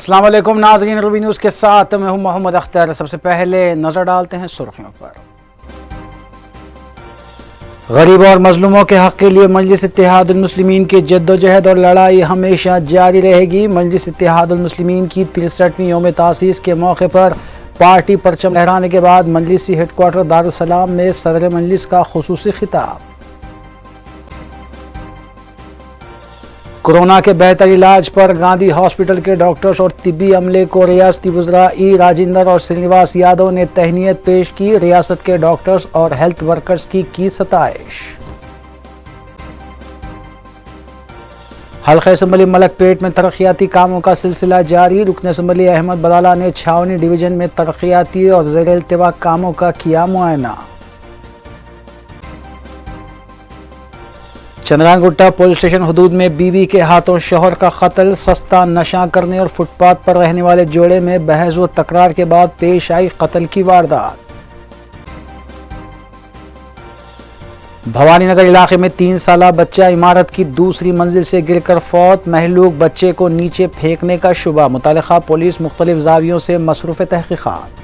السلام علیکم ناظرین، روی نیوز کے ساتھ میں ہوں محمد اختر۔ سب سے پہلے نظر ڈالتے ہیں سرخیوں پر۔ غریبوں اور مظلوموں کے حق کے لیے مجلس اتحاد المسلمین کی جدوجہد اور لڑائی ہمیشہ جاری رہے گی۔ مجلس اتحاد المسلمین کی 63ویں یوم تاسیس کے موقع پر پارٹی پرچم لہرانے کے بعد مجلسی ہیڈ کوارٹر دارالسلام میں صدر مجلس کا خصوصی خطاب۔ کورونا کے بہتر علاج پر گاندھی ہاسپٹل کے ڈاکٹرز اور طبی عملے کو ریاستی وزراء ای راجندر اور سرینواس یادو نے تہنیت پیش کی۔ ریاست کے ڈاکٹرز اور ہیلتھ ورکرز کی ستائش۔ حلقہ اسمبلی ملک پیٹ میں ترقیاتی کاموں کا سلسلہ جاری۔ رکن اسمبلی احمد بدالہ نے چھاونی ڈویژن میں ترقیاتی اور زیر التواء کاموں کا کیا معائنہ۔ چندران گٹا پولیس اسٹیشن حدود میں بیوی کے ہاتھوں شوہر کا قتل۔ سستا نشہ کرنے اور فٹ پاتھ پر رہنے والے جوڑے میں بحث و تکرار کے بعد پیش آئی قتل کی واردات۔ بھوانی نگر علاقے میں 3 سالہ بچہ عمارت کی دوسری منزل سے گر کر فوت۔ مہلوک بچے کو نیچے پھینکنے کا شبہ۔ متعلقہ پولیس مختلف زاویوں سے مصروف تحقیقات۔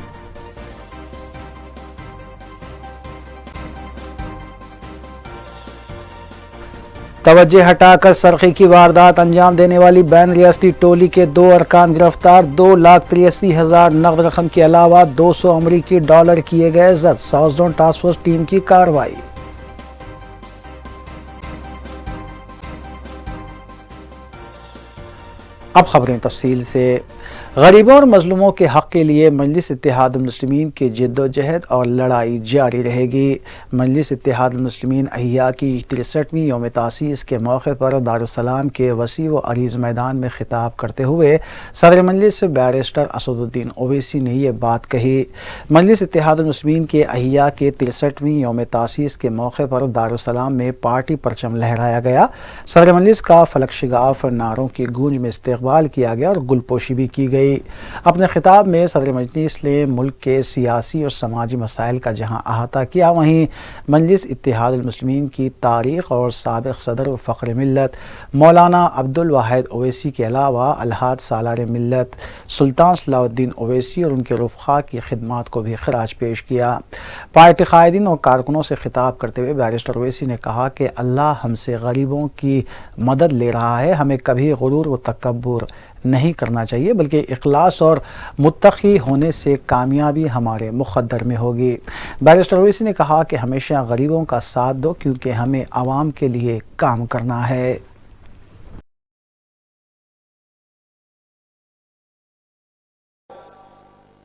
توجہ ہٹا کر سرقے کی واردات انجام دینے والی بین ریاستی ٹولی کے 2 ارکان گرفتار۔ 2,83,000 نقد رقم کے علاوہ 200 امریکی ڈالر کیے گئے ضبط۔ South zone task force team کی کارروائی۔ اب خبریں تفصیل سے۔ غریبوں اور مظلوموں کے حق کے لیے مجلس اتحاد المسلمین کی جدوجہد اور لڑائی جاری رہے گی۔ مجلس اتحاد المسلمین احیاء کی 63ویں یوم تاسیس کے موقع پر دارالسلام کے وسیع و عریض میدان میں خطاب کرتے ہوئے صدر مجلس بیرسٹر اسد الدین اویسی نے یہ بات کہی۔ مجلس اتحاد المسلمین کے احیاء کے 63ویں یوم تاسیس کے موقع پر دارالسلام میں پارٹی پرچم لہرایا گیا۔ صدر مجلس کا فلک شگاف نعروں کی گونج میں استقبال کیا گیا اور گل پوشی بھی کی گئی۔ اپنے خطاب میں صدر مجلس نے ملک کے سیاسی اور سماجی مسائل کا جہاں احاطہ کیا، وہیں مجلس اتحاد المسلمین کی تاریخ اور سابق صدر و فخر ملت مولانا عبدالواحد اویسی کے علاوہ الحاج سالار ملت سلطان صلاح الدین اویسی اور ان کے رفقا کی خدمات کو بھی خراج پیش کیا۔ پارٹی قائدین اور کارکنوں سے خطاب کرتے ہوئے بیرسٹر اویسی نے کہا کہ اللہ ہم سے غریبوں کی مدد لے رہا ہے، ہمیں کبھی غرور و تکبر نہیں کرنا چاہیے، بلکہ اخلاص اور متقی ہونے سے کامیابی ہمارے مقدر میں ہوگی۔ بیرسٹر اویسی نے کہا کہ ہمیشہ غریبوں کا ساتھ دو کیونکہ ہمیں عوام کے لیے کام کرنا ہے۔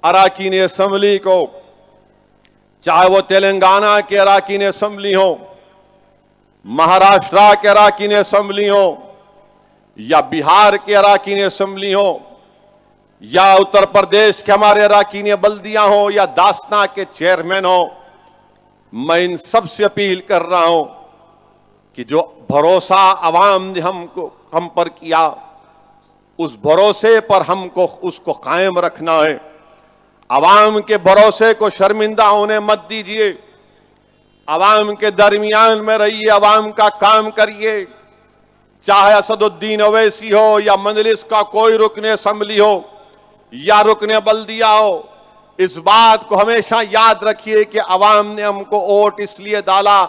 اراکین اسمبلی کو، چاہے وہ تلنگانہ کے اراکین اسمبلی ہوں، مہاراشٹر کے اراکین اسمبلی ہوں، یا بہار کے اراکین اسمبلی ہوں، یا اتر پردیش کے ہمارے اراکین بلدیاں ہوں، یا داستان کے چیئرمین ہوں، میں ان سب سے اپیل کر رہا ہوں کہ جو بھروسہ عوام نے ہم پر کیا، اس بھروسے پر ہم کو اس کو قائم رکھنا ہے۔ عوام کے بھروسے کو شرمندہ ہونے مت دیجیے، عوام کے درمیان میں رہیے، عوام کا کام کریے، چاہے اسد الدین اویسی ہو یا مجلس کا کوئی رکن اسمبلی ہو یا رکن بلدیہ ہو۔ اس بات کو ہمیشہ یاد رکھیے کہ عوام نے ہم کو ووٹ اس لیے ڈالا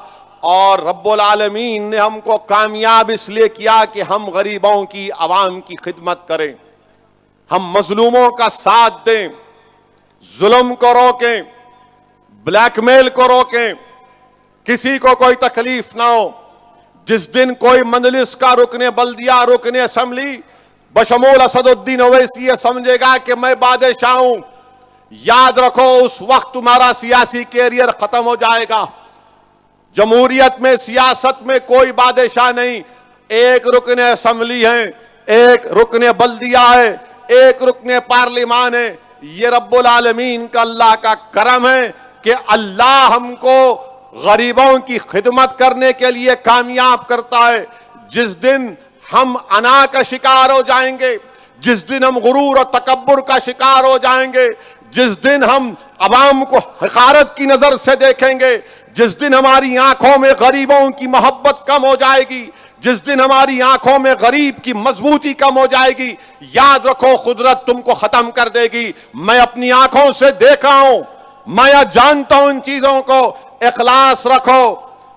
اور رب العالمین نے ہم کو کامیاب اس لیے کیا کہ ہم غریبوں کی، عوام کی خدمت کریں، ہم مظلوموں کا ساتھ دیں، ظلم کو روکیں، بلیک میل کو روکیں، کسی کو کوئی تکلیف نہ ہو۔ جس دن کوئی مجلس کا رکن بلدیہ، رکن اسمبلی بشمول اسد الدین اویسی یہ سمجھے گا کہ میں بادشاہ ہوں، یاد رکھو اس وقت تمہارا سیاسی کیریئر ختم ہو جائے گا۔ جمہوریت میں، سیاست میں کوئی بادشاہ نہیں، ایک رکن اسمبلی ہے، ایک رکن بلدیہ ہے، ایک رکن پارلیمان ہے۔ یہ رب العالمین کا، اللہ کا کرم ہے کہ اللہ ہم کو غریبوں کی خدمت کرنے کے لیے کامیاب کرتا ہے۔ جس دن ہم انا کا شکار ہو جائیں گے، جس دن ہم غرور اور تکبر کا شکار ہو جائیں گے، جس دن ہم عوام کو حقارت کی نظر سے دیکھیں گے، جس دن ہماری آنکھوں میں غریبوں کی محبت کم ہو جائے گی، جس دن ہماری آنکھوں میں غریب کی مضبوطی کم ہو جائے گی، یاد رکھو قدرت تم کو ختم کر دے گی۔ میں اپنی آنکھوں سے دیکھا ہوں، میں جانتا ہوں ان چیزوں کو۔ اخلاص رکھو،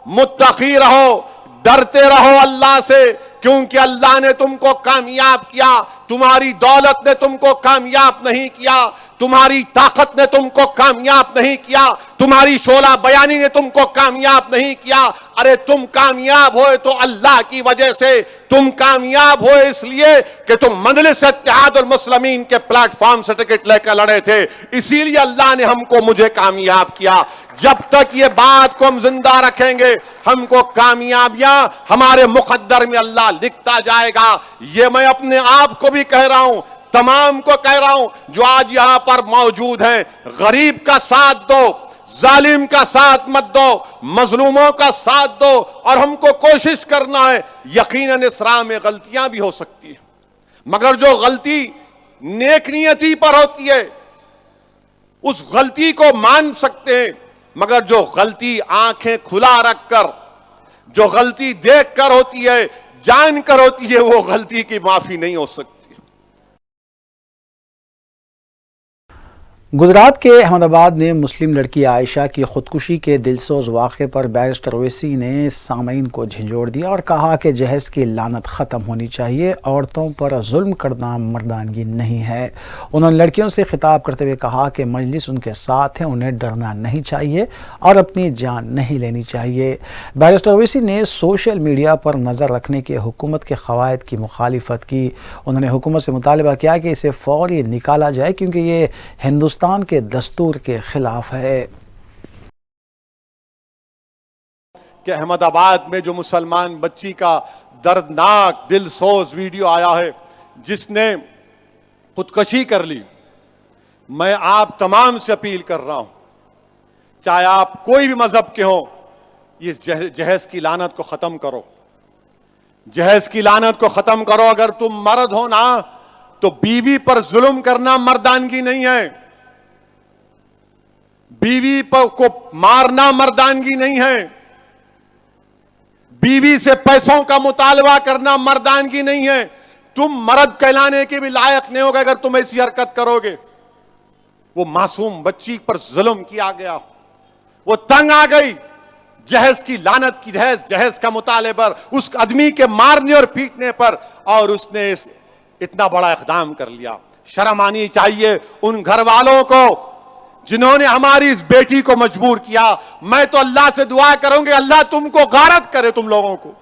متقی رہو، ڈرتے رہو اللہ سے، کیونکہ اللہ نے تم کو کامیاب کیا۔ تمہاری دولت نے تم کو کامیاب نہیں کیا، تمہاری طاقت نے تم کو کامیاب نہیں کیا، تمہاری شعلہ بیانی نے تم کو کامیاب نہیں کیا۔ ارے تم کامیاب ہوئے تو اللہ کی وجہ سے، تم کامیاب ہوئے اس لیے کہ تم مجلس اتحاد المسلمین کے پلیٹ فارم سے ٹکٹ لے کر لڑے تھے، اسی لیے اللہ نے ہم کو مجھے کامیاب کیا۔ جب تک یہ بات کو ہم زندہ رکھیں گے، ہم کو کامیابیاں ہمارے مقدر میں اللہ لکھتا جائے گا۔ یہ میں اپنے آپ کو بھی کہہ رہا ہوں، تمام کو کہہ رہا ہوں جو آج یہاں پر موجود ہیں، غریب کا ساتھ دو، ظالم کا ساتھ مت دو، مظلوموں کا ساتھ دو، اور ہم کو کوشش کرنا ہے۔ یقیناً اس راہ میں غلطیاں بھی ہو سکتی ہیں، مگر جو غلطی نیک نیتی پر ہوتی ہے اس غلطی کو مان سکتے ہیں، مگر جو غلطی آنکھیں کھلا رکھ کر، جو غلطی دیکھ کر ہوتی ہے، جان کر ہوتی ہے، وہ غلطی کی معافی نہیں ہو سکتی۔ گجرات کے احمد آباد میں مسلم لڑکی عائشہ کی خودکشی کے دلسوز واقعے پر بیرسٹر اویسی نے سامعین کو جھنجھوڑ دیا اور کہا کہ جہیز کی لعنت ختم ہونی چاہیے، عورتوں پر ظلم کرنا مردانگی نہیں ہے۔ انہوں نے لڑکیوں سے خطاب کرتے ہوئے کہا کہ مجلس ان کے ساتھ ہے، انہیں ڈرنا نہیں چاہیے اور اپنی جان نہیں لینی چاہیے۔ بیرسٹر اویسی نے سوشل میڈیا پر نظر رکھنے کے حکومت کے قواعد کی مخالفت کی۔ انہوں نے حکومت سے مطالبہ کیا کہ اسے فوری نکالا جائے کیونکہ یہ ہندوستان کے دستور کے خلاف ہے۔ کہ احمد آباد میں جو مسلمان بچی کا دردناک دل سوز ویڈیو آیا ہے جس نے خودکشی کر لی، میں آپ تمام سے اپیل کر رہا ہوں، چاہے آپ کوئی بھی مذہب کے ہوں، یہ جہیز کی لعنت کو ختم کرو، جہیز کی لعنت کو ختم کرو۔ اگر تم مرد ہو نا تو بیوی پر ظلم کرنا مردانگی نہیں ہے، بیوی کو مارنا مردانگی نہیں ہے، بیوی سے پیسوں کا مطالبہ کرنا مردانگی نہیں ہے۔ تم مرد کہلانے کے بھی لائق نہیں ہوگا اگر تم ایسی حرکت کرو گے۔ وہ معصوم بچی پر ظلم کیا گیا، وہ تنگ آ گئی جہیز کی لعنت کی، جہیز کا مطالبہ پر، اس آدمی کے مارنے اور پیٹنے پر، اور اس نے اتنا بڑا اقدام کر لیا۔ شرم آنی چاہیے ان گھر والوں کو جنہوں نے ہماری اس بیٹی کو مجبور کیا۔ میں تو اللہ سے دعا کروں گی اللہ تم کو غارت کرے، تم لوگوں کو۔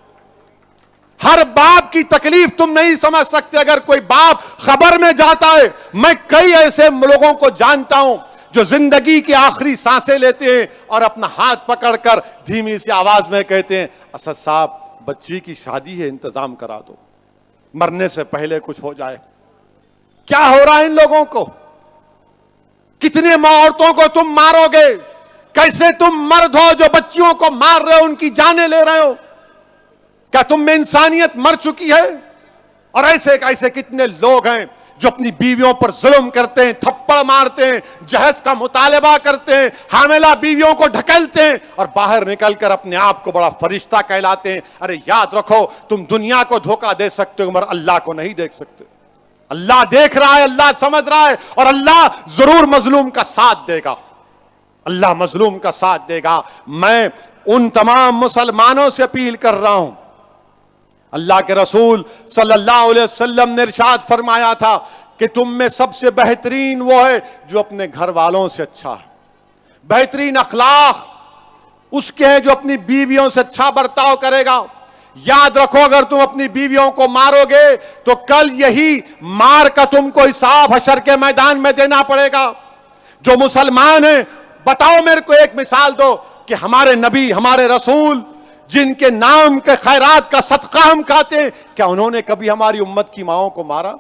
ہر باپ کی تکلیف تم نہیں سمجھ سکتے اگر کوئی باپ خبر میں جاتا ہے۔ میں کئی ایسے لوگوں کو جانتا ہوں جو زندگی کی آخری سانسیں لیتے ہیں اور اپنا ہاتھ پکڑ کر دھیمی سی آواز میں کہتے ہیں اسد صاحب بچی کی شادی ہے، انتظام کرا دو، مرنے سے پہلے کچھ ہو جائے۔ کیا ہو رہا ہے ان لوگوں کو؟ کتنے عورتوں کو تم مارو گے؟ کیسے تم مرد ہو جو بچیوں کو مار رہے ہو، ان کی جانیں لے رہے ہو؟ کیا تم میں انسانیت مر چکی ہے؟ اور ایسے کتنے لوگ ہیں جو اپنی بیویوں پر ظلم کرتے ہیں، تھپڑ مارتے ہیں، جہیز کا مطالبہ کرتے ہیں، حاملہ بیویوں کو ڈھکیلتے ہیں اور باہر نکل کر اپنے آپ کو بڑا فرشتہ کہلاتے ہیں۔ ارے یاد رکھو تم دنیا کو دھوکہ دے سکتے ہو مگر اللہ کو نہیں دیکھ سکتے۔ اللہ دیکھ رہا ہے، اللہ سمجھ رہا ہے، اور اللہ ضرور مظلوم کا ساتھ دے گا، اللہ مظلوم کا ساتھ دے گا۔ میں ان تمام مسلمانوں سے اپیل کر رہا ہوں، اللہ کے رسول صلی اللہ علیہ وسلم نے ارشاد فرمایا تھا کہ تم میں سب سے بہترین وہ ہے جو اپنے گھر والوں سے اچھا ہے۔ بہترین اخلاق اس کے ہیں جو اپنی بیویوں سے اچھا برتاؤ کرے گا۔ یاد رکھو اگر تم اپنی بیویوں کو مارو گے تو کل یہی مار کا تم کو حساب حشر کے میدان میں دینا پڑے گا۔ جو مسلمان ہیں بتاؤ میرے کو ایک مثال دو کہ ہمارے نبی، ہمارے رسول جن کے نام کے خیرات کا صدقہ ہم کھاتے ہیں، کیا انہوں نے کبھی ہماری امت کی ماؤں کو مارا؟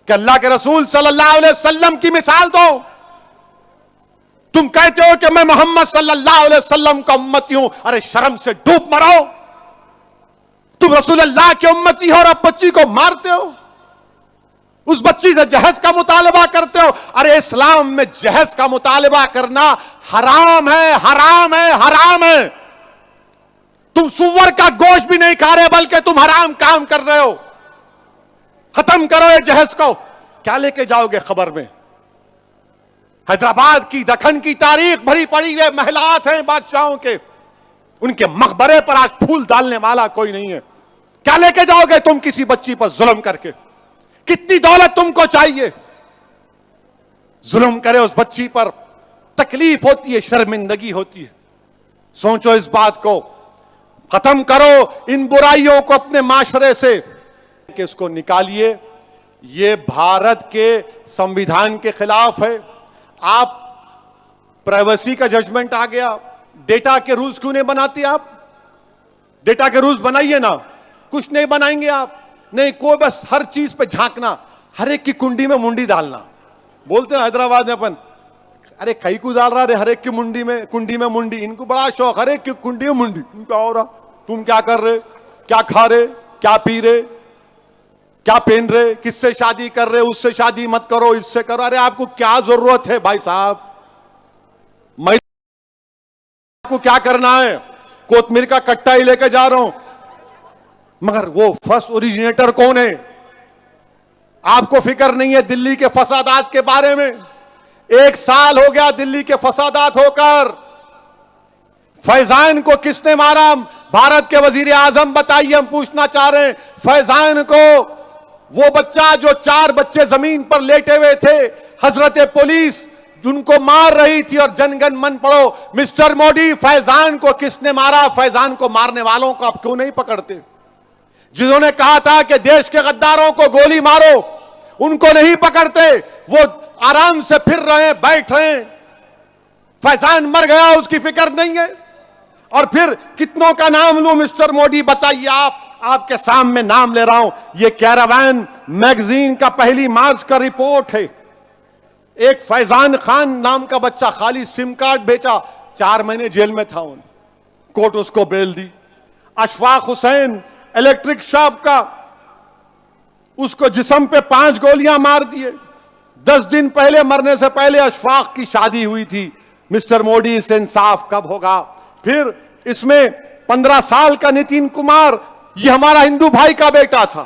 کہ اللہ کے رسول صلی اللہ علیہ وسلم کی مثال دو۔ تم کہتے ہو کہ میں محمد صلی اللہ علیہ وسلم کا امتی ہوں، ارے شرم سے ڈوب مرو۔ تم رسول اللہ کے امتی ہو اور اب بچی کو مارتے ہو، اس بچی سے جہیز کا مطالبہ کرتے ہو۔ ارے اسلام میں جہیز کا مطالبہ کرنا حرام ہے، حرام ہے، حرام ہے۔ तुम सुअर का गोश्त भी नहीं खा रहे बल्कि तुम हराम काम कर रहे हो। खत्म करो ये जहज को। क्या लेके जाओगे खबर में? हैदराबाद की, दखन की तारीख भरी पड़ी है, महलात हैं बादशाहों के, उनके मकबरे पर आज फूल डालने वाला कोई नहीं है। क्या लेके जाओगे तुम किसी बच्ची पर जुल्म करके? कितनी दौलत तुमको चाहिए? जुल्म करे उस बच्ची पर, तकलीफ होती है, शर्मिंदगी होती है। सोचो इस बात को, खत्म करो इन बुराइयों को अपने माशरे से, कि इसको निकालिए। ये भारत के संविधान के खिलाफ है। आप प्राइवेसी का जजमेंट आ गया, डेटा के रूल्स क्यों नहीं बनाते आप? डेटा के रूल्स बनाइए ना। कुछ नहीं बनाएंगे आप, नहीं कोई, बस हर चीज पे झांकना, हर एक की कुंडी में मुंडी डालना। बोलते हैं हैदराबाद में अपन, अरे कई को डाल रहा, हर एक की मुंडी में, कुंडी में मुंडी। इनको बड़ा शौक, हर एक की कुंडी में मुंडी। क्या हो रहा? तुम क्या कर रहे, क्या खा रहे, क्या पी रहे, क्या पहन रहे, किससे शादी कर रहे, उससे शादी मत करो, इससे करो। अरे आपको क्या जरूरत है भाई साहब? मैं आपको क्या करना है? कोतमीर का कट्टा ही लेके जा रहा हूं, मगर वो फर्स्ट ओरिजिनेटर कौन है? आपको फिक्र नहीं है दिल्ली के फसादात के बारे में। 1 साल हो गया दिल्ली के फसादात होकर। फैजान को किसने मारा? भारत के वजीर आजम बताइए, हम पूछना चाह रहे हैं। फैजान को, वो बच्चा जो 4 बच्चे जमीन पर लेटे हुए थे, हजरत पुलिस जिनको मार रही थी, और जनगण मन पढ़ो। मिस्टर मोदी, फैजान को किसने मारा? फैजान को मारने वालों को आप क्यों नहीं पकड़ते? जिन्होंने कहा था कि देश के गद्दारों को गोली मारो, उनको नहीं पकड़ते। वो आराम से फिर रहे हैं, बैठ रहे हैं। फैजान मर गया, उसकी फिक्र नहीं है। और फिर कितनों का नाम लूं मिस्टर मोदी, बताइए आप। आपके सामने नाम ले रहा हूं। ये कैरावान मैगजीन का 1 मार्च का रिपोर्ट है। एक फैजान खान नाम का बच्चा खाली सिम कार्ड बेचा, 4 महीने जेल में था, कोर्ट उसको बेल दी। अशफाक हुसैन इलेक्ट्रिक शॉप का, उसको जिस्म पे 5 गोलियां मार दिए। 10 दिन पहले, मरने से पहले अशफाक की शादी हुई थी। मिस्टर मोदी, इससे इंसाफ कब होगा? फिर इसमें 15 साल का नितिन कुमार, ये हमारा हिंदू भाई का बेटा था,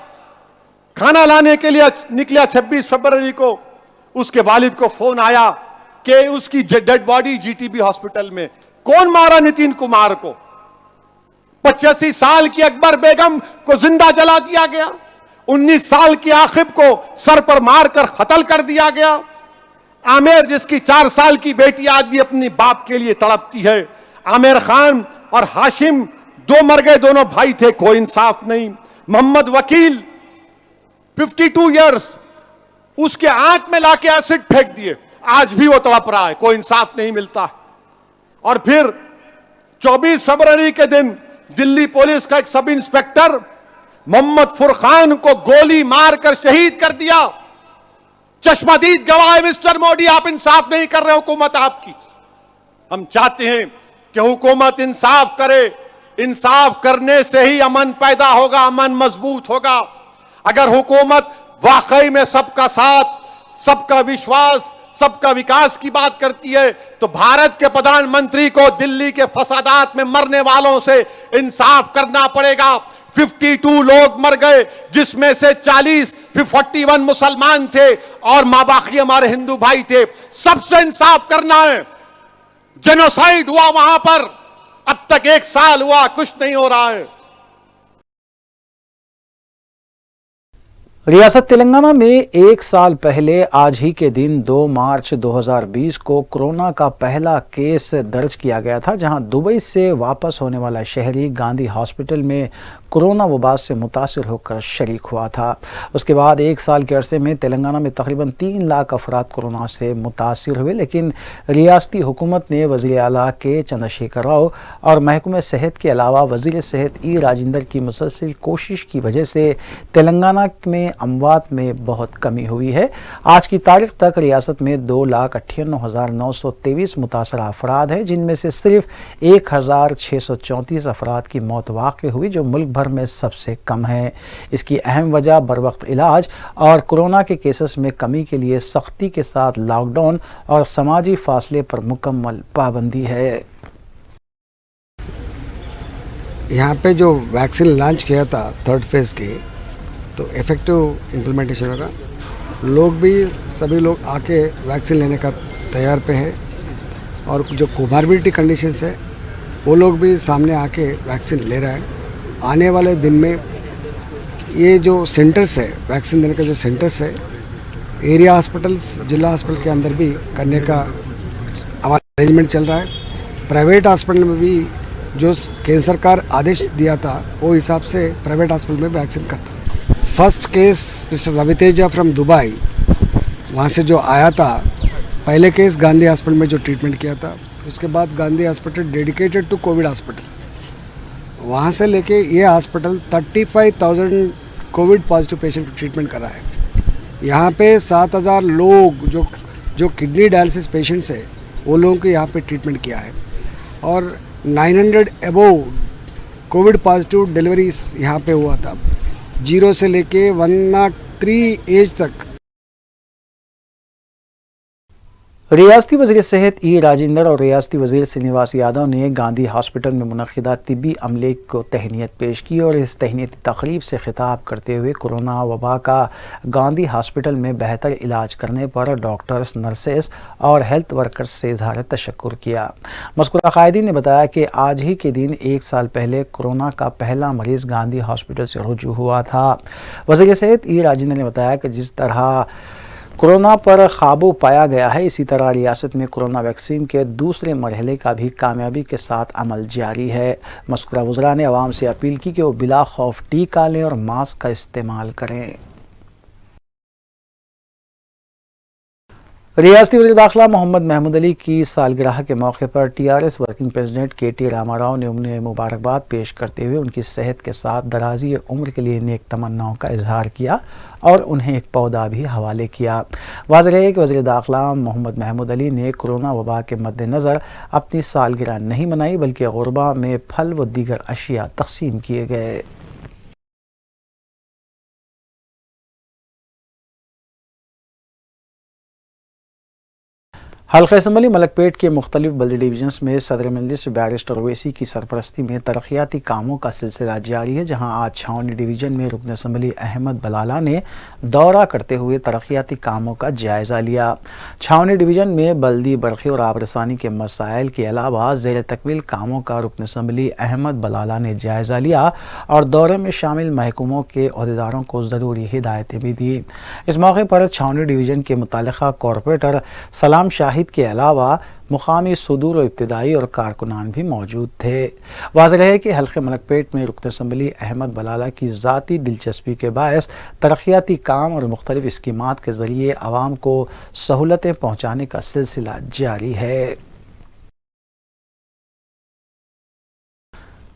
खाना लाने के लिए निकला 26 फरवरी को। उसके वालिद को फोन आया कि उसकी डेड बॉडी जीटीबी हॉस्पिटल में। कौन मारा नितिन कुमार को? 85 साल की अकबर बेगम को जिंदा जला दिया गया। 19 साल की आखिब को सर पर मारकर कत्ल कर दिया गया। आमिर, जिसकी 4 साल की बेटी आज भी अपनी बाप के लिए तड़पती है। आमिर खान और हाशिम 2 मर गए, दोनों भाई थे, कोई इंसाफ नहीं। मोहम्मद वकील 52 इयर्स, उसके आंख में लाके एसिड फेंक दिए, आज भी वो तड़प रहा है, कोई इंसाफ नहीं मिलता। और फिर 24 फरवरी के दिन दिल्ली पुलिस का एक सब इंस्पेक्टर मोहम्मद फुरकान को गोली मारकर शहीद कर दिया। चश्मदीद गवाह है मिस्टर मोदी, आप इंसाफ नहीं कर रहे, हुकूमत आपकी। हम चाहते हैं कि हुकूमत इंसाफ करे। इंसाफ करने से ही अमन पैदा होगा, अमन मजबूत होगा। अगर हुकूमत वाकई में सबका साथ, सबका विश्वास, सबका विकास की बात करती है, तो भारत के प्रधानमंत्री को दिल्ली के फसादात में मरने वालों से इंसाफ करना पड़ेगा। 52 लोग मर गए, जिसमें से 41 मुसलमान थे और मां बाकी हमारे हिंदू भाई थे। सबसे इंसाफ करना है। जेनोसाइड हुआ वहां पर, अब तक 1 साल हुआ, कुछ नहीं हो रहा है। रियासत तेलंगाना में 1 साल पहले आज ही के दिन 2 मार्च 2020 को कोरोना का पहला केस दर्ज किया गया था, जहां दुबई से वापस होने वाला शहरी गांधी हॉस्पिटल में कोरोना वबा से मुतासिर होकर शरीक हुआ था। उसके बाद 1 साल के अरसे में तेलंगाना में तकरीबन 3 लाख अफराद कोरोना से मुतासिर हुए, लेकिन रियासती हुकूमत ने वज़ीर आला के चंद्रशेखर राव और महकमे सेहत के अलावा वज़ीर सेहत ई राजेंद्र की मुसलसल कोशिश की वजह से तेलंगाना में अमवात में बहुत कमी हुई है। आज की तारीख तक रियासत में 2,98,923 मुतासरा अफराद हैं, जिनमें से सिर्फ 1,634 अफराद की मौत वाक़ हुई, जो मुल्क भर में सबसे कम है। इसकी अहम वजह बरवक्त इलाज और कोरोना के केसेस में कमी के लिए सख्ती के साथ लॉकडाउन और समाजी फासले पर मुकम्मल पाबंदी है। यहाँ पे जो वैक्सीन लॉन्च किया था 3rd फेज़ के, तो इफ़ेक्टिव इम्प्लीमेंटेशन होगा। लोग भी सभी लोग आके वैक्सीन लेने का तैयार पे है, और जो कोमार्बिडिटी कंडीशंस है वो लोग भी सामने आके वैक्सीन ले रहा है। आने वाले दिन में ये जो सेंटर्स है, वैक्सीन देने का जो सेंटर्स है, एरिया हॉस्पिटल्स, जिला हॉस्पिटल के अंदर भी करने का हमारा अरेंजमेंट चल रहा है। प्राइवेट हॉस्पिटल में भी जो केंद्र सरकार आदेश दिया था वो हिसाब से प्राइवेट हॉस्पिटल में वैक्सीन करता। First case mister Raviteja from Dubai, वहाँ से जो आया था, पहले केस गांधी हॉस्पिटल में जो ट्रीटमेंट किया था, उसके बाद Gandhi hospital dedicated to Covid hospital, वहाँ से लेके ये हॉस्पिटल 35,000 कोविड पॉजिटिव पेशेंट को ट्रीटमेंट कर रहा है। यहाँ पे 7,000 लोग जो किडनी डायलिसिस पेशेंट्स है वो लोगों को यहाँ पे ट्रीटमेंट किया है, और 900 अबोव कोविड पॉजिटिव डिलीवरीज यहाँ पे हुआ था, 0 से लेके 103 एज तक। रियासती वज़ीर सेहत ई राजेंद्र और रियासती वज़ीर श्रीनिवास यादव ने गांधी हॉस्पिटल में मुनक़िदा तिब्बी अमले को तहनीत पेश की और इस तहनीती तक़रीब से खिताब करते हुए कोरोना वबा का गांधी हॉस्पिटल में बेहतर इलाज करने पर डॉक्टर्स, नर्सेस और हेल्थ वर्कर्स से इज़हार तशक्कुर किया। मज़कूरा क़ायदीन ने बताया कि आज ही के दिन 1 साल पहले कोरोना का पहला मरीज़ गांधी हॉस्पिटल से रुजू हुआ था। वज़ीर सेहत ई राजेंद्र ने बताया कि जिस तरह कोरोना पर काबू पाया गया है, इसी तरह रियासत में कोरोना वैक्सीन के दूसरे मरहले का भी कामयाबी के साथ अमल जारी है। मज़कूरा वज़रा ने अवाम से अपील की कि वो बिला खौफ टीका लें और मास्क का इस्तेमाल करें। रियासती वज़ीर दाखिला मोहम्मद महमूद अली की सालगिरह के मौके पर TRS working president KT Rama Rao ने उन्हें मुबारकबाद पेश करते हुए उनकी सेहत के साथ दराज़ी उम्र के लिए नेक तमन्नाओं का इजहार किया और उन्हें एक पौधा भी हवाले किया। वाज़ेह है कि वज़ीर दाखिला मोहम्मद महमूद अली ने कोरोना वबा के मद्देनज़र अपनी सालगिरह नहीं मनाई, बल्कि गुरबा में फल व दीगर अशिया तक़सीम किए गए। हल्का असम्बली मलकपेट के मुख्तलिफ बल्दी डिवीजन्स में सदर मजलिस बैरिस्टर ओवैसी की सरपरस्ती में तरक्याती कामों का सिलसिला जारी है, जहां आज छावनी डिवीजन में रुकन असम्बली अहमद बलाला ने दौरा करते हुए तरक्याती कामों का जायज़ा लिया। छावनी डिवीजन में बल्दी, बरखी और आबरसानी के मसाइल के अलावा ज़ेर तकमील कामों का रुकन असम्बली अहमद बलाला ने जायज़ा लिया और दौरे में शामिल महकमों के अहदेदारों को ज़रूरी हिदायतें भी दी। इस मौके पर छावनी डिवीजन के मुतालिका कॉरपोरेटर सलाम शाहिद के अलावा मुकामी सुदूर और इब्तिदाई और कारकुनान भी मौजूद थे। वाज़ेह है कि हल्के मलकपेट में रुकन असम्बली अहमद बलाला की ज़ाती दिलचस्पी के बायस तरक्याती काम और मुख्तलिफ स्कीमात के ज़रिए आवाम को सहूलतें पहुँचाने का सिलसिला जारी है।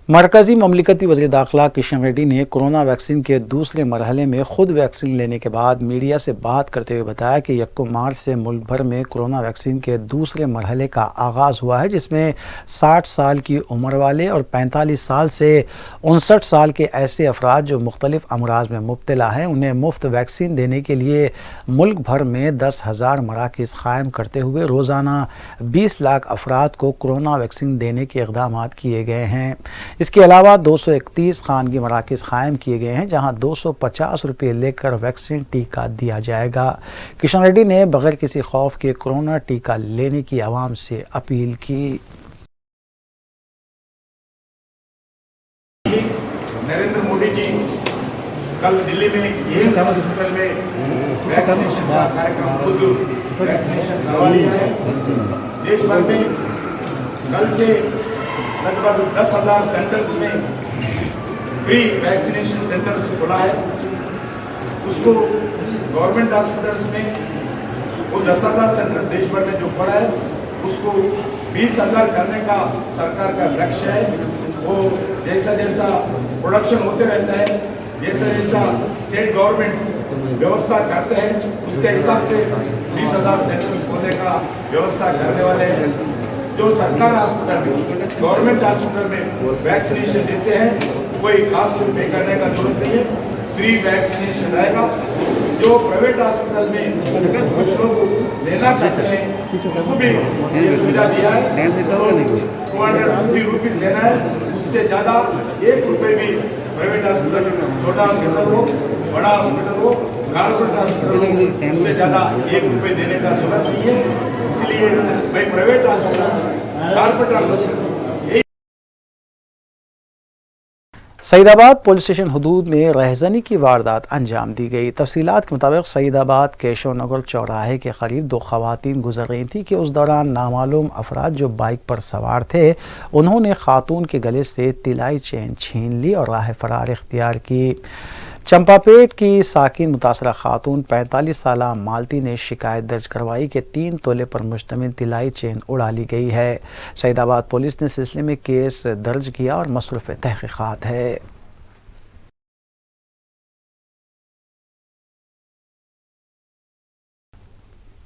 मरकज़ी ममलिकती वज़ीर दाखिला किशन रेड्डी ने कोरोना वैक्सीन के दूसरे मरहले में खुद वैक्सीन लेने के बाद मीडिया से बात करते हुए बताया कि 1 मार्च से मुल्क भर में कोरोना वैक्सीन के दूसरे मरहले का आगाज़ हुआ है, जिसमें 60 साल की उम्र वाले और 45 साल से 59 साल के ऐसे अफराद जो मुख्तलिफ अमराज में मुब्तला हैं, उन्हें मुफ्त वैक्सीन देने के लिए मुल्क भर में 10,000 मराकज़ कायम करते हुए रोज़ाना 20 लाख अफराद को कोरोना वैक्सीन देने के इक़दाम किए गए हैं। इसके अलावा 231 खानगी मराकज़ कायम किए गए हैं, जहां 250 रुपये लेकर वैक्सीन टीका दिया जाएगा। किशन रेड्डी ने बगैर किसी खौफ के कोरोना टीका लेने की आवाम से अपील की। नरेंद्र मोदी जी कल दिल्ली में एम्स हॉस्पिटल में वैक्सीनेशन का कार्यक्रम खुद वैक्सीनेशन करवा लिया है। देश भर में कल से लगभग 10,000 सेंटर्स में फ्री वैक्सीनेशन सेंटर्स खुला है। उसको गवर्नमेंट हॉस्पिटल्स में वो 10,000 सेंटर देश भर में जो खुला है उसको 20,000 करने का सरकार का लक्ष्य है। वो जैसा जैसा प्रोडक्शन होते रहता है, जैसा जैसा स्टेट गवर्नमेंट्स व्यवस्था करते हैं, उसके हिसाब से 20,000 सेंटर्स खोलने का व्यवस्था करने वाले हैं। जो सरकार हॉस्पिटल में, गवर्नमेंट हॉस्पिटल में वैक्सीनेशन देते हैं, कोई कास्ट पे करने का जरूरत नहीं है, फ्री वैक्सीनेशन रहेगा। जो प्राइवेट हॉस्पिटल में कुछ लोग लेना चाहते हैं उनको भी ये सुविधा दिया है। तो 250 रुपीज़ लेना है, इससे ज़्यादा 1 रुपये भी प्राइवेट हॉस्पिटल, छोटा हॉस्पिटल हो, बड़ा हॉस्पिटल हो, कॉर्पोरेट हॉस्पिटल हो, इससे ज़्यादा 1 रुपये देने का जरूरत नहीं है। इसलिए मैं private hospital, corporate hospital Saidabad police station हदूद में रहजनी की वारदात अंजाम दी गई। तफसीलात के मुताबिक सईदाबाद केशव नगर चौराहे के करीब 2 खवातीन गुजर रही थी कि उस दौरान नामालूम अफराद जो बाइक पर सवार थे उन्होंने खातून के गले से तिलाई चेन छीन ली और राह फरार इख्तियार की। चंपापेट की साकिन मुतासरा खातून 45 साला मालती ने शिकायत दर्ज करवाई कि 3 तोले पर मुश्तमिल तिलाई चेन उड़ा ली गई है। सईदाबाद पुलिस ने सिलसिले में केस दर्ज किया और मसरूफ़ तहकीकात है।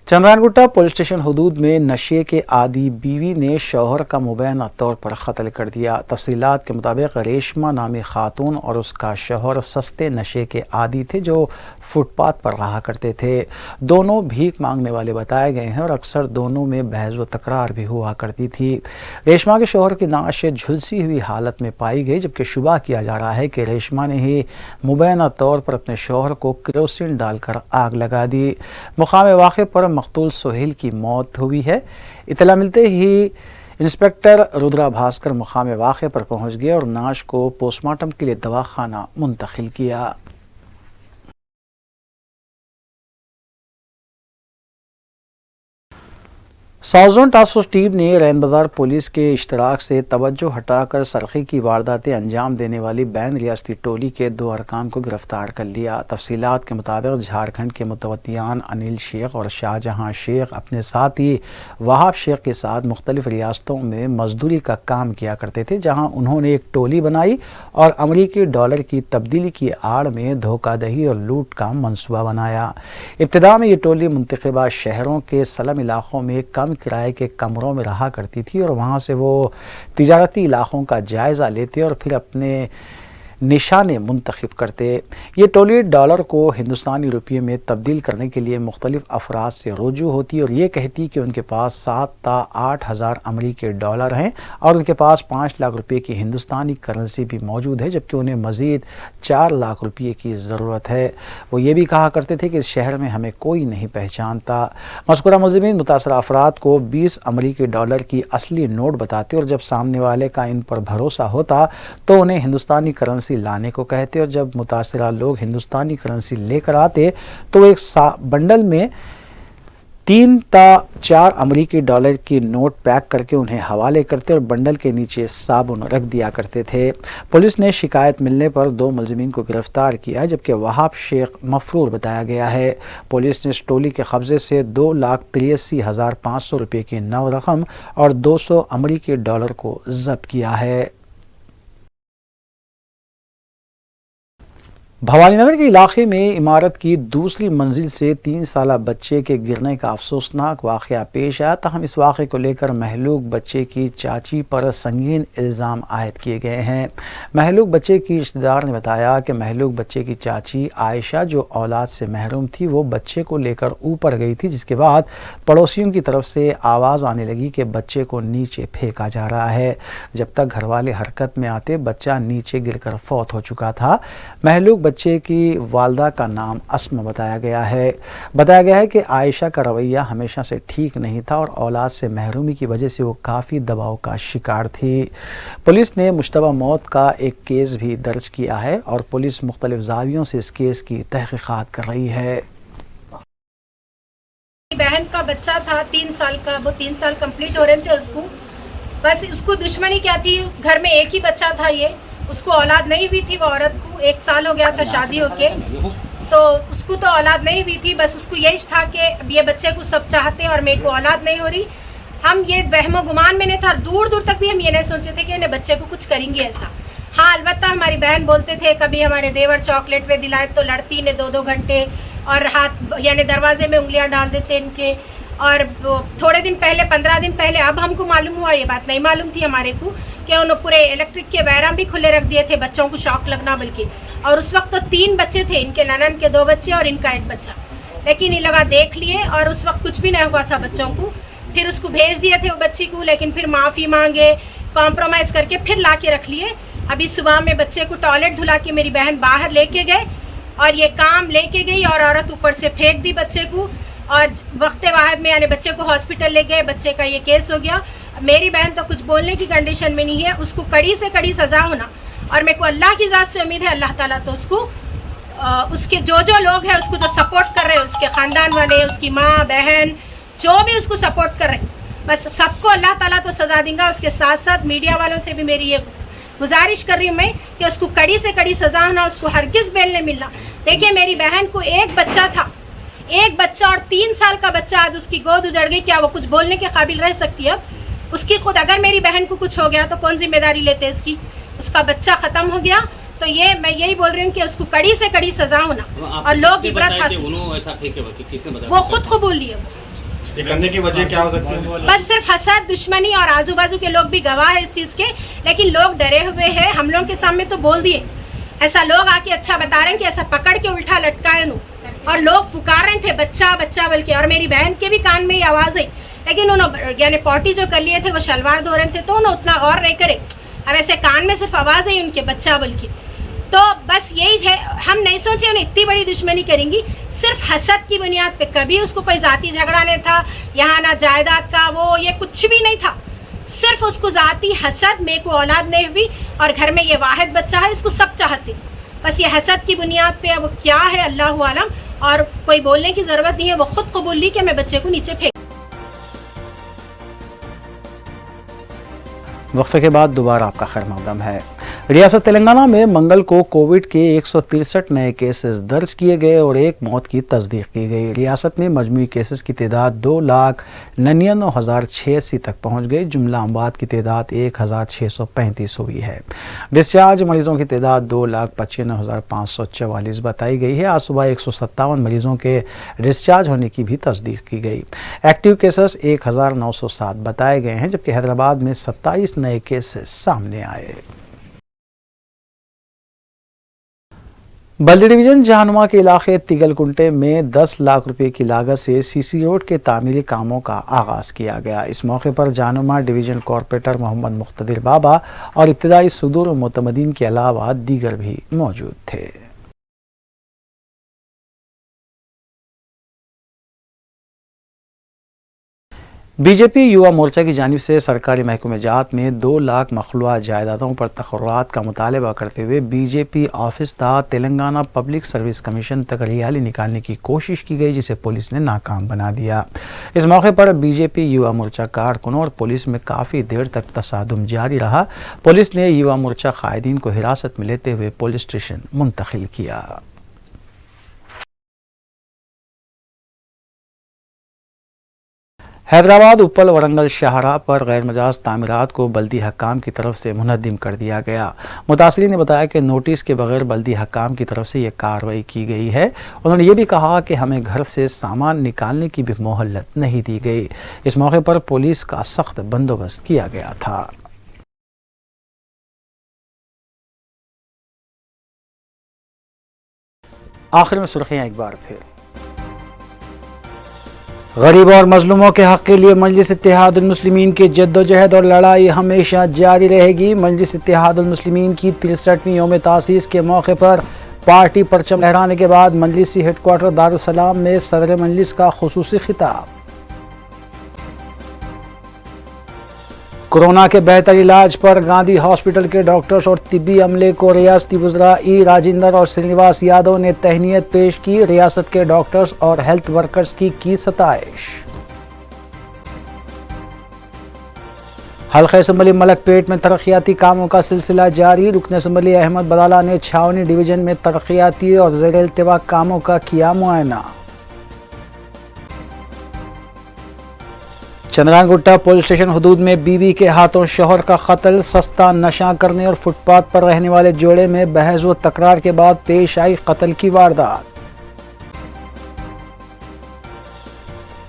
चंद्रानगुट्टा पुलिस स्टेशन हदूद में नशे के आदी बीवी ने शौहर का मुबैना तौर पर कत्ल कर दिया। तफसीलात के मुताबिक रेशमा नामी खातून और उसका शौहर सस्ते नशे के आदी थे जो फुटपाथ पर रहा करते थे। दोनों भीख मांगने वाले बताए गए हैं और अक्सर दोनों में बहस व तकरार भी हुआ करती थी। रेशमा के शौहर की नाश झुलसी हुई हालत में पाई गई, जबकि शुबा किया जा रहा है कि रेशमा ने ही मुबैना तौर पर अपने शौहर को केरोसिन डालकर आग लगा दी। मुकाम वाक़े पर मकतूल सोहेल की मौत हुई है। इतला मिलते ही इंस्पेक्टर रुद्रा भास्कर मुकाम वाक़े पर पहुंच गए और नाश को पोस्टमार्टम के लिए दवाखाना मुंतकिल किया। South zone task force team ने रैन बाजार पुलिस के इश्तराक से तवज्जो हटाकर सरखी की वारदातें अंजाम देने वाली बैन रियासती टोली के 2 अरकान को गिरफ्तार कर लिया। तफसीलात के मुताबिक झारखंड के मुतवत्तियान अनिल शेख और शाहजहां शेख अपने साथी वहाब शेख के साथ मुख्तलिफ रियासतों में मजदूरी का काम किया करते थे, जहां उन्होंने एक टोली बनाई और अमरीकी डॉलर की तब्दीली की आड़ में धोखाधड़ी और लूट का मंसूबा बनाया। इब्तिदा में ये टोली मुंतखबा शहरों के स्लम इलाकों में कम किराए के कमरों में रहा करती थी और वहाँ से वो तिजारती इलाकों का जायज़ा लेते और फिर अपने निशाने मुंतखब करते। ये टोली डॉलर को हिंदुस्तानी रुपये में तब्दील करने के लिए मुख्तलिफ अफराद से रुजू होती और ये कहती कि उनके पास 7 ता 8 हज़ार अमरीकी डॉलर हैं और उनके पास 5 लाख रुपये की हिंदुस्तानी करेंसी भी मौजूद है, जबकि उन्हें मज़ीद 4 लाख रुपये की ज़रूरत है। वो ये भी कहा करते थे कि इस शहर में हमें कोई नहीं पहचानता। मज़कूरा मुज़म्मिन मुतासरा अफराद को 20 अमरीकी डॉलर की असली नोट बताते और जब सामने वाले का इन पर भरोसा होता तो उन्हें हिंदुस्तानी करेंसी लाने को कहते और जब मुतासरा लोग हिंदुस्तानी करेंसी लेकर आते तो एक बंडल में 3 ता 4 अमरीकी डॉलर की नोट पैक करके उन्हें हवाले करते और बंडल के नीचे साबुन रख दिया करते थे। पुलिस ने शिकायत मिलने पर 2 मुलजिमीन को गिरफ्तार किया, जबकि वहाब शेख मफरूर बताया गया है। पुलिस ने इस टोली के कब्जे से 2,83,500 रुपये की नव रकम और 200 अमरीकी डॉलर को जब्त किया है। भवानीनगर के इलाके में इमारत की दूसरी मंजिल से 3 साला बच्चे के गिरने का अफसोसनाक वाक़या पेश आया। तहम इस वाक़े को लेकर महलूक बच्चे की चाची पर संगीन इल्ज़ाम आयद किए गए हैं। महलूक बच्चे की रिश्तेदार ने बताया कि महलूक बच्चे की चाची आयशा जो औलाद से महरूम थी वो बच्चे को लेकर ऊपर गई थी, जिसके बाद पड़ोसियों की तरफ से आवाज़ आने लगी कि बच्चे को नीचे फेंका जा रहा है। जब तक घर वाले हरकत में आते बच्चा नीचे गिरकर फौत हो चुका था। महलूक बच्चे की वालदा का नाम अस्मा बताया गया है कि आयशा का रवैया हमेशा से ठीक नहीं था और औलाद से महरूमी की वजह से वो काफ़ी दबाव का शिकार थी। पुलिस ने मुश्तबा मौत का एक केस भी दर्ज किया है और पुलिस मुख्तलिफ ज़ावियों से इस केस की तहकीकात कर रही है। बहन का बच्चा था 3 साल का, वो 3 साल कंप्लीट हो रहे थे उसको, बस उसको दुश्मनी क्या थी, घर में एक ही बच्चा था, ये उसको औलाद नहीं हुई थी। वो औरत को 1 साल हो गया था शादी होके, तो उसको तो औलाद नहीं हुई थी। बस उसको यही था कि ये बच्चे को सब चाहते हैं और मेरे को औलाद नहीं हो रही। हम ये वहमो गुमान में नहीं था, दूर दूर तक भी हम ये नहीं सोचे थे कि इन्हें बच्चे को कुछ करेंगे ऐसा। हाँ, अलबत्ता हमारी बहन बोलते थे कभी हमारे देवर चॉकलेट पे दिलाए तो लड़ती ने 2-2 घंटे और हाथ यानी दरवाजे में उंगलियां डाल देते इनके। और थोड़े दिन पहले 15 दिन पहले अब हमको मालूम हुआ, ये बात नहीं मालूम थी हमारे को, कि उन्होंने पूरे इलेक्ट्रिक के वायरा भी खुले रख दिए थे बच्चों को शौक लगना बल्कि। और उस वक्त तो 3 बच्चे थे, इनके ननन के 2 बच्चे और इनका 1 बच्चा, लेकिन ये लगा देख लिए और उस वक्त कुछ भी नहीं हुआ था बच्चों को। फिर उसको भेज दिए थे वो बच्ची को, लेकिन फिर माफ़ी मांगे कॉम्प्रोमाइज़ करके फिर ला के रख लिए। अभी सुबह में बच्चे को टॉयलेट धुला के मेरी बहन बाहर लेके गए और ये काम लेके गई और औरत ऊपर से फेंक दी बच्चे को, और वक्त वाहिद में यानी बच्चे को हॉस्पिटल ले गए, बच्चे का ये केस हो गया। मेरी बहन तो कुछ बोलने की कंडीशन में नहीं है, उसको कड़ी से कड़ी सज़ा होना, और मेरे को अल्लाह की ज़ात से उम्मीद है अल्लाह ताला तो उसको उसके जो लोग हैं उसको जो सपोर्ट कर रहे हैं, उसके ख़ानदान वाले, उसकी माँ बहन जो भी उसको सपोर्ट कर रहे हैं, बस सबको अल्लाह ताला तो सज़ा देगा। उसके साथ साथ मीडिया वालों से भी मेरी ये गुजारिश कर रही हूँ मैं कि उसको कड़ी से कड़ी सज़ा होना, उसको हरगिज़ बेल नहीं मिलना। देखिए मेरी बहन को एक बच्चा था, एक बच्चा, और 3 साल का बच्चा आज उसकी गोद उजड़ गई, क्या वो कुछ बोलने के काबिल रह सकती है? उसकी खुद अगर मेरी बहन को कुछ हो गया तो कौन जिम्मेदारी लेते इसकी? उसका बच्चा ख़त्म हो गया। तो ये मैं यही बोल रही हूँ कि उसको कड़ी से कड़ी सज़ा होना और लोग इबरत हासिल। वो खुद कबूल लिए। ये करने की वजह क्या हो सकती है? बस सिर्फ हसद, दुश्मनी, और आजू बाजू के लोग भी गवाह है इस चीज़ के, लेकिन लोग डरे हुए हैं। हम लोगों के सामने तो बोल दिए, ऐसा लोग आके अच्छा बता रहे हैं कि ऐसा पकड़ के उल्टा लटकाए नु, और लोग पुकार रहे थे बच्चा बच्चा बोल के, और मेरी बहन के भी कान में ये आवाज़ आई, लेकिन उन्होंने यानी पॉटी जो कर लिए थे वो शलवार धो रहे थे तो उन्होंने उतना और नहीं करे, अब ऐसे कान में सिर्फ आवाज़ आई उनके बच्चा बोल के। तो बस यही है, हम नहीं सोचे उन्हें इतनी बड़ी दुश्मनी करेंगी सिर्फ हसद की बुनियाद पे। कभी उसको कोई ज़ाती झगड़ा नहीं था, यहाँ ना जायदाद का वो ये कुछ भी नहीं था, सिर्फ उसको ज़ाती हसद, मेरे को औलाद नहीं हुई और घर में ये वाहिद बच्चा है, इसको सब चाहते, बस ये हसद की बुनियाद पे। अब क्या है अल्लाह आलम, और कोई बोलने की ज़रूरत नहीं है, वो खुद कबूल ली कि मैं बच्चे को नीचे फेंक। वक्फे के बाद दोबारा आपका खैर मकदम है। रियासत तेलंगाना में मंगल को कोविड के 163 नए केसेस दर्ज किए गए और एक मौत की तस्दीक की गई। रियासत में मजमूई केसेस की तादाद 2,99,086 तक पहुंच गई। जुमला अमवात की तादाद 1,635 हुई है। डिस्चार्ज मरीजों की तादाद 2,95,544 बताई गई है। आज सुबह 157 मरीजों के डिस्चार्ज होने की भी तस्दीक की गई। एक्टिव केसेस 1,907 बताए गए हैं, जबकि हैदराबाद में 27 नए केसेस सामने आए। बल्दी डिवीजन जहानुमा के इलाके तिगलकुंटे में 10 लाख रुपए की लागत से सीसी रोड के तामीरी कामों का आगाज किया गया। इस मौके पर जहानुमा डिवीजन कॉरपोरेटर मोहम्मद मुख्तदिर बाबा और इब्तदाई सुदूर और मुतमदीन के अलावा दीगर भी मौजूद थे। बीजेपी युवा मोर्चा की जानिब से सरकारी महकमे जात में 2 लाख मखलूआ जायदादों पर तखर्रात का मुतालबा करते हुए बीजेपी ऑफिस था तेलंगाना पब्लिक सर्विस कमीशन तक रैली निकालने की कोशिश की गई, जिसे पुलिस ने नाकाम बना दिया। इस मौके पर बीजेपी युवा मोर्चा कारकुनों और पुलिस में काफ़ी देर तक तसादुम जारी रहा। पुलिस ने युवा मोर्चा कायदीन को हिरासत में लेते हुए पुलिस स्टेशन मुंतकिल किया। हैदराबाद उपल वरंगल शाहराह पर गैर मजाज तामीरात को बल्दी हकाम की तरफ से मुनद्दिम कर दिया गया। मुतासरीन ने बताया कि नोटिस के बगैर बल्दी हकाम की तरफ से ये कार्रवाई की गई है। उन्होंने ये भी कहा कि हमें घर से सामान निकालने की भी मोहलत नहीं दी गई। इस मौके पर पुलिस का सख्त बंदोबस्त किया गया था। आखिर में सुर्खियां एक बार फिर। गरीब और मजलूमों के हक़ के लिए मजलिस इत्तेहादुल मुस्लिमीन की जद्दोजहद और लड़ाई हमेशा जारी रहेगी। मजलिस इत्तेहादुल मुस्लिमीन की 63वीं यौम तासीस के मौके पर पार्टी परचम लहराने के बाद मजलिसी हेडक्वार्टर दारुसलाम में सदर मजलिस का खुसूसी खिताब। कोरोना के बेहतर इलाज पर गांधी हॉस्पिटल के डॉक्टर्स और तिब्बी अमले को रियासती वज़रा ई राजेंद्र और श्रीनिवास यादव ने तहनीत पेश की। रियासत के डॉक्टर्स और हेल्थ वर्कर्स की सताइश। हल्का असम्बली मलकपेट में तरक्याती कामों का सिलसिला जारी। रुकन असम्बली अहमद बदाला ने छावनी डिवीजन में तरक्याती और ज़ेर इल्तिवा कामों का किया मुआयना। चंद्रांगुट्टा पुलिस स्टेशन हदूद में बीवी के हाथों शौहर का कत्ल। सस्ता नशा करने और फुटपाथ पर रहने वाले जोड़े में बहस व तकरार के बाद पेश आई कत्ल की वारदात।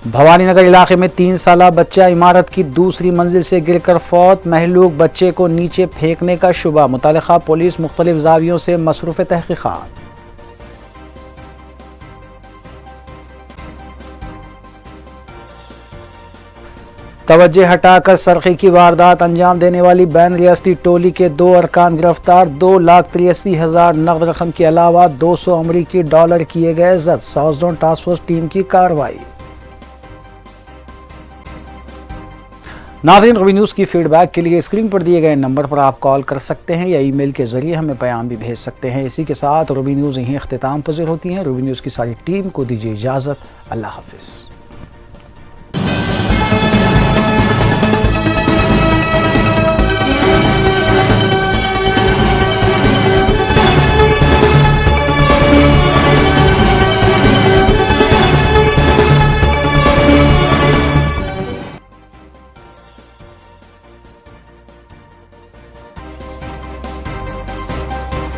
भवानीनगर इलाके में 3 साला बच्चा इमारत की दूसरी मंजिल से गिरकर फौत। महलूक बच्चे को नीचे फेंकने का शुबा। मुतालिका पुलिस मुख्तलिफ जावियों से मसरूफ़ तहकीकात। توجہ ہٹا کر سرقے کی واردات انجام دینے والی بین ریاستی ٹولی کے 2 ارکان گرفتار، 2,83,000 نقد رقم کے علاوہ 200 امریکی ڈالر کیے گئے ضبط، south zone task force team کی کارروائی۔ ناظرین، روبی نیوز کی فیڈ بیک کے لیے اسکرین پر دیے گئے نمبر پر آپ کال کر سکتے ہیں یا ای میل کے ذریعے ہمیں پیام بھی بھیج سکتے ہیں۔ اسی کے ساتھ روبی نیوز یہیں اختتام پذیر ہوتی ہیں۔ روبی نیوز کی ساری ٹیم کو دیجیے اجازت، اللہ حافظ۔